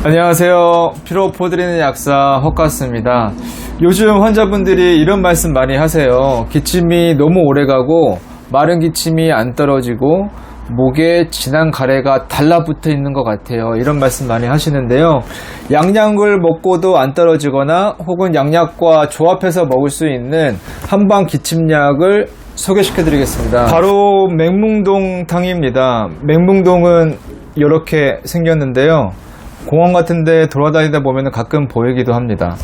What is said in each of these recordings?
안녕하세요. 피로 푸드리는 약사 헛가스입니다. 요즘 환자분들이 이런 말씀 많이 하세요. 기침이 너무 오래가고 마른 기침이 안 떨어지고 목에 진한 가래가 달라붙어 있는 것 같아요. 이런 말씀 많이 하시는데요. 양약을 먹고도 안 떨어지거나 혹은 양약과 조합해서 먹을 수 있는 한방 기침약을 소개시켜 드리겠습니다. 바로 맹뭉동탕입니다. 맹뭉동은 이렇게 생겼는데요. 공원 같은 데 돌아다니다 보면 가끔 보이기도 합니다.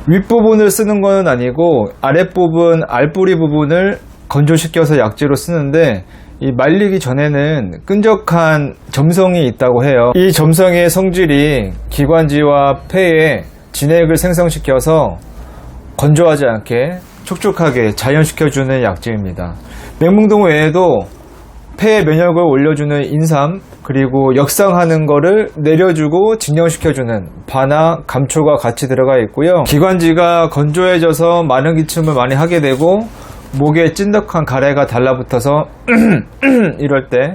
윗부분을 쓰는 건 아니고 아랫부분, 알뿌리 부분을 건조시켜서 약재로 쓰는데 이 말리기 전에는 끈적한 점성이 있다고 해요. 이 점성의 성질이 기관지와 폐에 진액을 생성시켜서 건조하지 않게 촉촉하게 자연시켜주는 약재입니다. 맹뭉동 외에도 폐의 면역을 올려주는 인삼, 그리고 역상하는 거를 내려주고 진정시켜주는 바나 감초가 같이 들어가 있고요. 기관지가 건조해져서 마른 기침을 많이 하게 되고 목에 찐득한 가래가 달라붙어서 이럴 때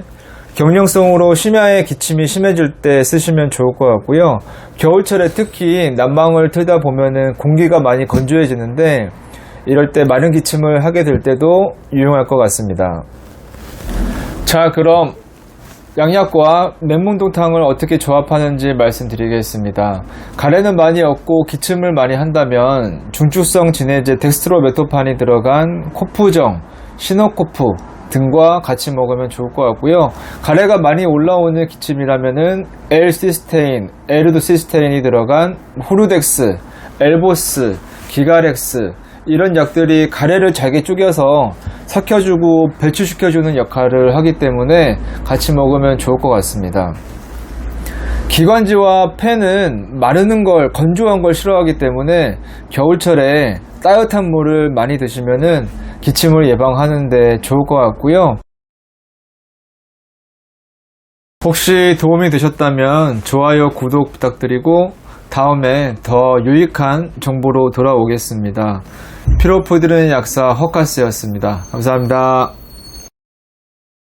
경령성으로 심야에 기침이 심해질 때 쓰시면 좋을 것 같고요. 겨울철에 특히 난방을 틀다 보면은 공기가 많이 건조해지는데 이럴 때 마른 기침을 하게 될 때도 유용할 것 같습니다. 자, 그럼 양약과 맹뭉동탕을 어떻게 조합하는지 말씀드리겠습니다. 가래는 많이 없고 기침을 많이 한다면 중축성 진해제 덱스트로메토판이 들어간 코프정, 시너코프 등과 같이 먹으면 좋을 것 같고요. 가래가 많이 올라오는 기침이라면은 L시스테인, 에르도시스테인이 들어간 후르덱스, 엘보스, 기가렉스 이런 약들이 가래를 잘게 쪼개서 삭혀주고 배출시켜주는 역할을 하기 때문에 같이 먹으면 좋을 것 같습니다. 기관지와 폐는 마르는 걸, 건조한 걸 싫어하기 때문에 겨울철에 따뜻한 물을 많이 드시면은 기침을 예방하는 데 좋을 것 같고요. 혹시 도움이 되셨다면 좋아요, 구독 부탁드리고 다음에 더 유익한 정보로 돌아오겠습니다. 피로 푸드리는 약사 헛가스였습니다. 감사합니다.